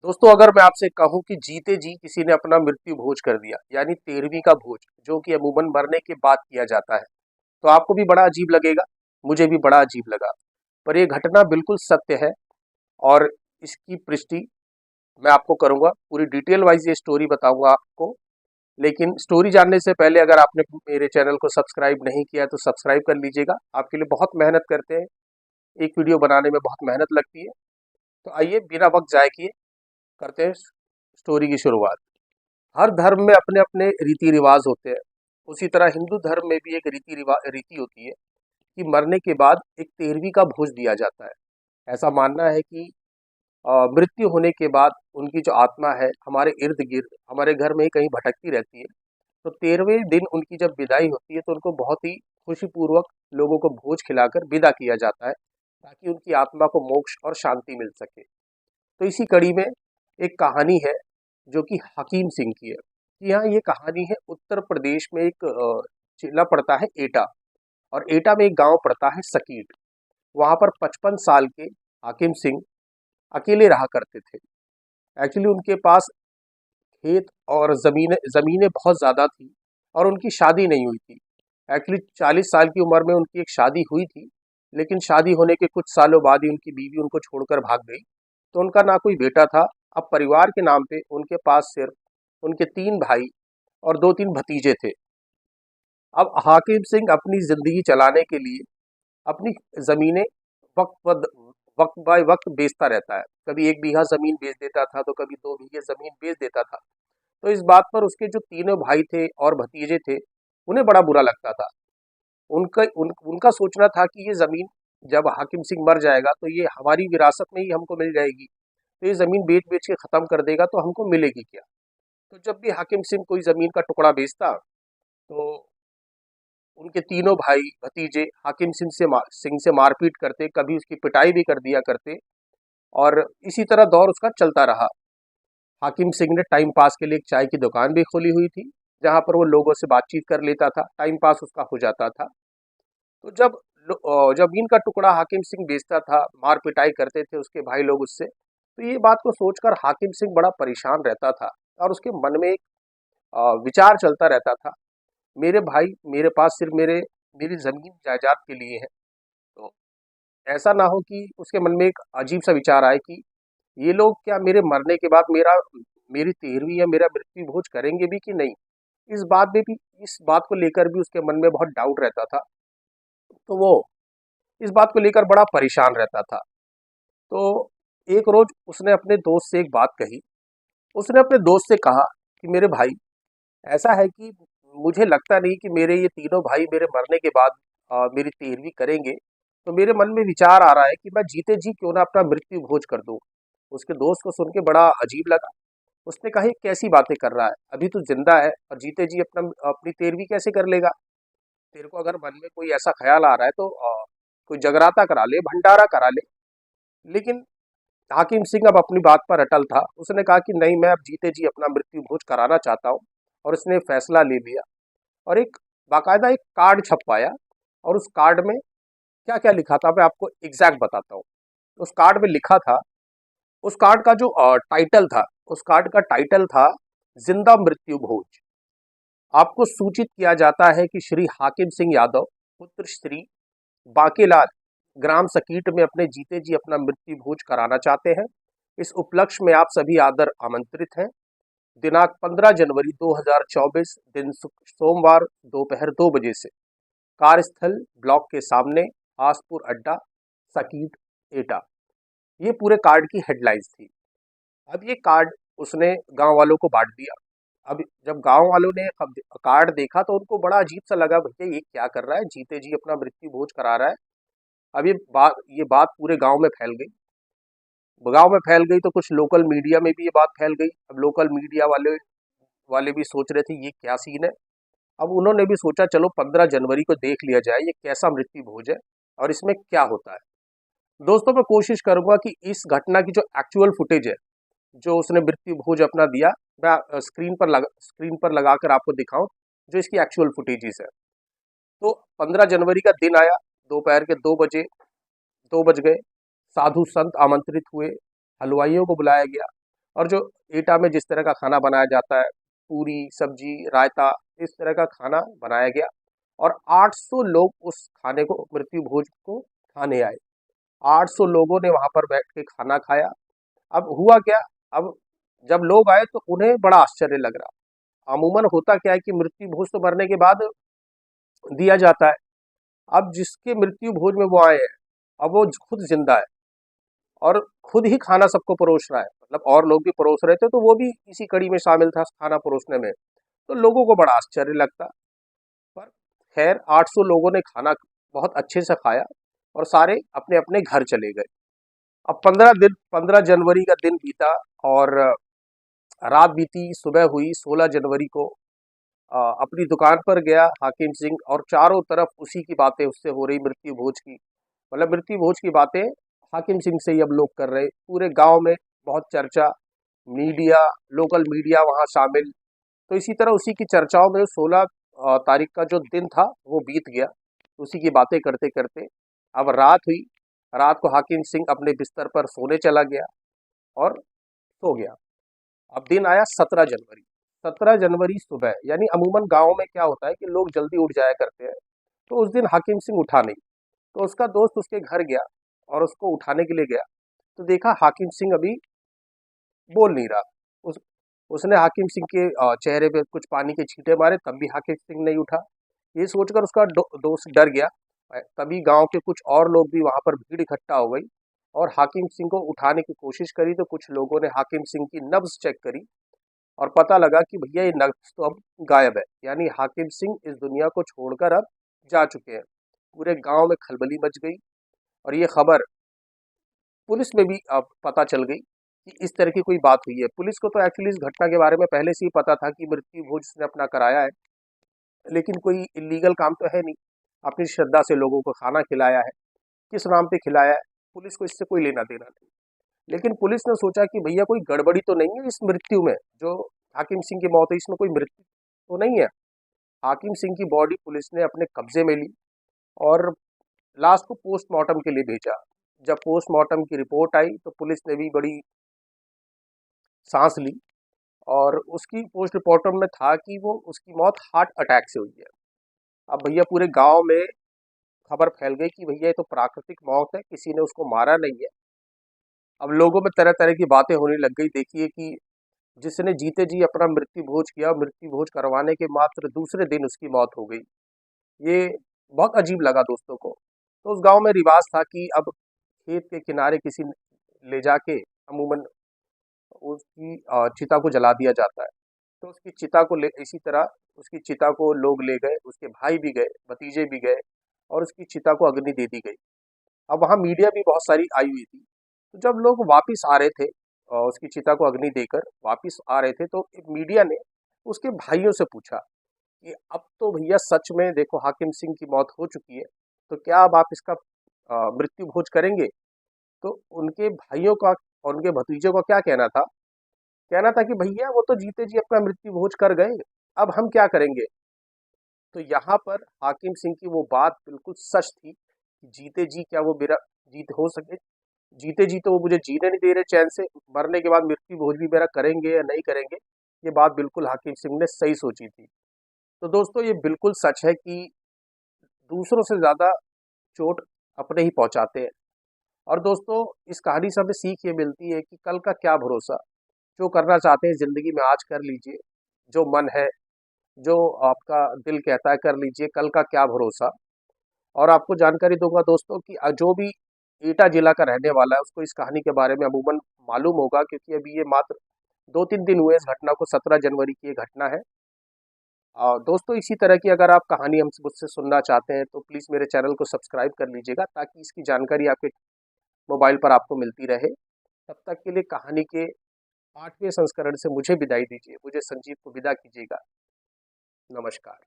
दोस्तों, अगर मैं आपसे कहूं कि जीते जी किसी ने अपना मृत्यु भोज कर दिया, यानी 13वीं का भोज, जो कि अमूमन मरने के बाद किया जाता है, तो आपको भी बड़ा अजीब लगेगा। मुझे भी बड़ा अजीब लगा। पर यह घटना बिल्कुल सत्य है और इसकी पुष्टि मैं आपको करूंगा। पूरी डिटेल वाइज ये स्टोरी बताऊंगा आपको। लेकिन स्टोरी जानने से पहले अगर आपने मेरे चैनल को सब्सक्राइब नहीं किया तो सब्सक्राइब कर लीजिएगा। आपके लिए बहुत मेहनत करते हैं, एक वीडियो बनाने में बहुत मेहनत लगती है। तो आइए बिना वक्त जाए किए करते हैं स्टोरी की शुरुआत। हर धर्म में अपने अपने रीति रिवाज होते हैं। उसी तरह हिंदू धर्म में भी एक रीति होती है कि मरने के बाद एक 13वीं का भोज दिया जाता है। ऐसा मानना है कि मृत्यु होने के बाद उनकी जो आत्मा है हमारे इर्द गिर्द हमारे घर में ही कहीं भटकती रहती है। तो 13वें दिन उनकी जब विदाई होती है तो उनको बहुत ही खुशीपूर्वक लोगों को भोज खिलाकर विदा किया जाता है, ताकि उनकी आत्मा को मोक्ष और शांति मिल सके। तो इसी कड़ी में एक कहानी है जो कि हकीम सिंह की है। जी हाँ, ये कहानी है उत्तर प्रदेश में एक जिला पड़ता है एटा, और एटा में एक गांव पड़ता है सकीट। वहां पर 55 साल के हाकिम सिंह अकेले रहा करते थे। एक्चुअली उनके पास खेत और ज़मीनें ज़मीनें बहुत ज़्यादा थी और उनकी शादी नहीं हुई थी। एक्चुअली 40 साल की उम्र में उनकी एक शादी हुई थी, लेकिन शादी होने के कुछ सालों बाद ही उनकी बीवी उनको छोड़कर भाग गई। तो उनका ना कोई बेटा था। अब परिवार के नाम पे उनके पास सिर्फ उनके 3 भाई और 2-3 भतीजे थे। अब हाकिम सिंह अपनी ज़िंदगी चलाने के लिए अपनी ज़मीनें वक्त ब वक्त बाय वक्त बेचता रहता है। कभी 1 बीघा ज़मीन बेच देता था, तो कभी 2 बीघे ज़मीन बेच देता था। तो इस बात पर उसके जो तीनों भाई थे और भतीजे थे, उन्हें बड़ा बुरा लगता था। उनका सोचना था कि ये ज़मीन जब हाकिम सिंह मर जाएगा तो ये हमारी विरासत में ही हमको मिल जाएगी। तो ये ज़मीन बेच-बेच के ख़त्म कर देगा तो हमको मिलेगी क्या? तो जब भी हाकिम सिंह कोई ज़मीन का टुकड़ा बेचता, तो उनके तीनों भाई भतीजे हाकिम सिंह से मारपीट करते, कभी उसकी पिटाई भी कर दिया करते, और इसी तरह दौर उसका चलता रहा। हाकिम सिंह ने टाइम पास के लिए एक चाय की दुकान भी खोली हुई थी, जहाँ पर वो लोगों से बातचीत कर लेता था, टाइम पास उसका हो जाता था। तो जमीन का टुकड़ा हाकिम सिंह बेचता था, मार पिटाई करते थे उसके भाई लोग उससे। तो ये बात को सोचकर हाकिम सिंह बड़ा परेशान रहता था और उसके मन में एक विचार चलता रहता था, मेरे भाई मेरे पास सिर्फ मेरी जमीन जायदाद के लिए है। तो ऐसा ना हो कि उसके मन में एक अजीब सा विचार आए कि ये लोग क्या मेरे मरने के बाद मेरी 13वीं या मेरा मृत्यु भोज करेंगे भी कि नहीं। इस बात को लेकर भी उसके मन में बहुत डाउट रहता था। तो वो इस बात को लेकर बड़ा परेशान रहता था। तो एक रोज उसने अपने दोस्त से एक बात कही। उसने अपने दोस्त से कहा कि मेरे भाई, ऐसा है कि मुझे लगता नहीं कि मेरे ये तीनों भाई मेरे मरने के बाद मेरी 13वीं करेंगे। तो मेरे मन में विचार आ रहा है कि मैं जीते जी क्यों ना अपना मृत्यु भोज कर दूं। उसके दोस्त को सुन के बड़ा अजीब लगा। उसने कहा, ये कैसी बातें कर रहा है, अभी तू जिंदा है और जीते जी अपनी 13वीं कैसे कर लेगा। तेरे को अगर मन में कोई ऐसा ख्याल आ रहा है तो कोई जगराता करा ले, भंडारा करा ले। लेकिन हाकिम सिंह अब अपनी बात पर अटल था। उसने कहा कि नहीं, मैं अब जीते जी अपना मृत्यु भोज कराना चाहता हूँ। और उसने फैसला ले लिया और एक बाकायदा एक कार्ड छपवाया। और उस कार्ड में क्या क्या लिखा था मैं आपको एग्जैक्ट बताता हूँ। उस कार्ड में लिखा था, उस कार्ड का जो टाइटल था, उस कार्ड का टाइटल था जिंदा मृत्यु भोज। आपको सूचित किया जाता है कि श्री हाकिम सिंह यादव पुत्र श्री बाकेलाल ग्राम सकीट में अपने जीते जी अपना मृत्यु भोज कराना चाहते हैं। इस उपलक्ष्य में आप सभी आदर आमंत्रित हैं। दिनांक 15 जनवरी 2024 दिन सोमवार दोपहर 2 बजे से कार्यस्थल ब्लॉक के सामने, आसपुर अड्डा, सकीट, एटा। ये पूरे कार्ड की हेडलाइंस थी। अब ये कार्ड उसने गांव वालों को बांट दिया। अब जब गांव वालों ने कार्ड देखा तो उनको बड़ा अजीब सा लगा, भैया ये क्या कर रहा है, जीते जी अपना मृत्यु भोज करा रहा है। अब ये बात पूरे गांव में फैल गई। गांव में फैल गई तो कुछ लोकल मीडिया में भी ये बात फैल गई। अब लोकल मीडिया वाले वाले भी सोच रहे थे ये क्या सीन है। अब उन्होंने भी सोचा चलो 15 जनवरी को देख लिया जाए ये कैसा मृत्यु भोज है और इसमें क्या होता है। दोस्तों, मैं कोशिश करूंगा कि इस घटना की जो एक्चुअल फुटेज है, जो उसने मृत्यु भोज अपना दिया, मैं स्क्रीन पर लगाकर आपको दिखाऊं जो इसकी एक्चुअल फुटेजेस है। तो 15 जनवरी का दिन आया, दोपहर के 2 बज गए। साधु संत आमंत्रित हुए, हलवाइयों को बुलाया गया और जो एटा में जिस तरह का खाना बनाया जाता है, पूरी सब्जी रायता, इस तरह का खाना बनाया गया और 800 लोग उस खाने को, मृत्यु भोज को खाने आए। 800 लोगों ने वहां पर बैठ के खाना खाया। अब हुआ क्या, अब जब लोग आए तो उन्हें बड़ा आश्चर्य लग रहा। अमूमन होता क्या है कि मृत्यु भोज तो मरने के बाद दिया जाता है। अब जिसके मृत्यु भोज में वो आए हैं, अब वो खुद जिंदा है और खुद ही खाना सबको परोस रहा है, मतलब और लोग भी परोस रहे थे तो वो भी इसी कड़ी में शामिल था खाना परोसने में। तो लोगों को बड़ा आश्चर्य लगता। पर खैर 800 लोगों ने खाना बहुत अच्छे से खाया और सारे अपने अपने घर चले गए। अब 15 जनवरी का दिन बीता और रात बीती, सुबह हुई 16 जनवरी को। अपनी दुकान पर गया हाकिम सिंह और चारों तरफ उसी की बातें उससे हो रही, मृत्यु भोज की, मतलब मृत्यु भोज की बातें हाकिम सिंह से ही अब लोग कर रहे। पूरे गांव में बहुत चर्चा, मीडिया, लोकल मीडिया वहां शामिल। तो इसी तरह उसी की चर्चाओं में 16 तारीख का जो दिन था वो बीत गया, उसी की बातें करते करते अब रात हुई। रात को हाकिम सिंह अपने बिस्तर पर सोने चला गया और सो गया। अब दिन आया 17 जनवरी। 17 जनवरी सुबह, यानी अमूमन गाँव में क्या होता है कि लोग जल्दी उठ जाया करते हैं, तो उस दिन हाकिम सिंह उठा नहीं। तो उसका दोस्त उसके घर गया और उसको उठाने के लिए गया, तो देखा हाकिम सिंह अभी बोल नहीं रहा। उस उसने हाकिम सिंह के चेहरे पे कुछ पानी के छींटे मारे, तब भी हाकिम सिंह नहीं उठा। ये सोचकर उसका दोस्त डर गया। तभी गांव के कुछ और लोग भी वहां पर भीड़ इकट्ठा हो गई और हाकिम सिंह को उठाने की कोशिश करी। तो कुछ लोगों ने हाकिम सिंह की नब्ज चेक करी और पता लगा कि भैया ये नब्ज तो अब गायब है, यानी हाकिम सिंह इस दुनिया को छोड़कर अब जा चुके हैं। पूरे गांव में खलबली मच गई और ये खबर पुलिस में भी अब पता चल गई कि इस तरह की कोई बात हुई है। पुलिस को तो एक्चुअली इस घटना के बारे में पहले से ही पता था कि मृत्यु भोज उसने अपना कराया है, लेकिन कोई इलीगल काम तो है नहीं। अपनी श्रद्धा से लोगों को खाना खिलाया है, किस नाम पे खिलाया है, पुलिस को इससे कोई लेना देना नहीं। लेकिन पुलिस ने सोचा कि भैया कोई गड़बड़ी तो नहीं है इस मृत्यु में, जो हाकिम सिंह की मौत हुई इसमें कोई मृत्यु तो नहीं है। हाकिम सिंह की बॉडी पुलिस ने अपने कब्जे में ली और लाश को पोस्टमार्टम के लिए भेजा। जब पोस्टमार्टम की रिपोर्ट आई तो पुलिस ने भी बड़ी सांस ली और उसकी पोस्ट रिपोर्टम में था कि वो उसकी मौत हार्ट अटैक से हुई है। अब भैया पूरे गांव में खबर फैल गई कि भैया ये तो प्राकृतिक मौत है, किसी ने उसको मारा नहीं है। अब लोगों में तरह तरह की बातें होने लग गई। देखिए कि जिसने जीते जी अपना मृत्यु भोज किया, मृत्यु भोज करवाने के मात्र दूसरे दिन उसकी मौत हो गई। ये बहुत अजीब लगा दोस्तों को। तो उस गांव में रिवाज था कि अब खेत के किनारे किसी ने ले जाके अमूमन उसकी चिता को जला दिया जाता है। तो उसकी चिता को ले, इसी तरह उसकी चिता को लोग ले गए, उसके भाई भी गए, भतीजे भी गए और उसकी चिता को अग्नि दे दी गई। अब वहाँ मीडिया भी बहुत सारी आई हुई थी। तो जब लोग वापिस आ रहे थे उसकी चिता को अग्नि देकर वापिस आ रहे थे, तो एक मीडिया ने उसके भाइयों से पूछा कि अब तो भैया सच में देखो हाकिम सिंह की मौत हो चुकी है, तो क्या अब आप इसका मृत्यु भोज करेंगे? तो उनके भाइयों का और उनके भतीजों का क्या कहना था? कहना था कि भैया वो तो जीते जी अपना मृत्यु भोज कर गए, अब हम क्या करेंगे? तो यहाँ पर हाकिम सिंह की वो बात बिल्कुल सच थी कि जीते जी क्या वो मेरा जीत हो सके, जीते जी तो वो मुझे जीने नहीं दे रहे चैन से, मरने के बाद मृत्यु भोज भी मेरा करेंगे या नहीं करेंगे। ये बात बिल्कुल हाकिम सिंह ने सही सोची थी। तो दोस्तों ये बिल्कुल सच है कि दूसरों से ज्यादा चोट अपने ही पहुंचाते हैं। और दोस्तों इस कहानी से हमें सीख ये मिलती है कि कल का क्या भरोसा। जो करना चाहते हैं ज़िंदगी में आज कर लीजिए, जो मन है, जो आपका दिल कहता है कर लीजिए, कल का क्या भरोसा। और आपको जानकारी दूँगा दोस्तों कि जो भी एटा जिला का रहने वाला है उसको इस कहानी के बारे में अमूमन मालूम होगा, क्योंकि अभी ये मात्र 2-3 दिन हुए इस घटना को, 17 जनवरी की ये घटना है। दोस्तों इसी तरह की अगर आप कहानी हमसे मुझसे सुनना चाहते हैं तो प्लीज़ मेरे चैनल को सब्सक्राइब कर लीजिएगा, ताकि इसकी जानकारी आपके मोबाइल पर आपको मिलती रहे। तब तक के लिए कहानी के 8वें संस्करण से मुझे विदाई दीजिए, मुझे संजीव को विदा कीजिएगा। नमस्कार।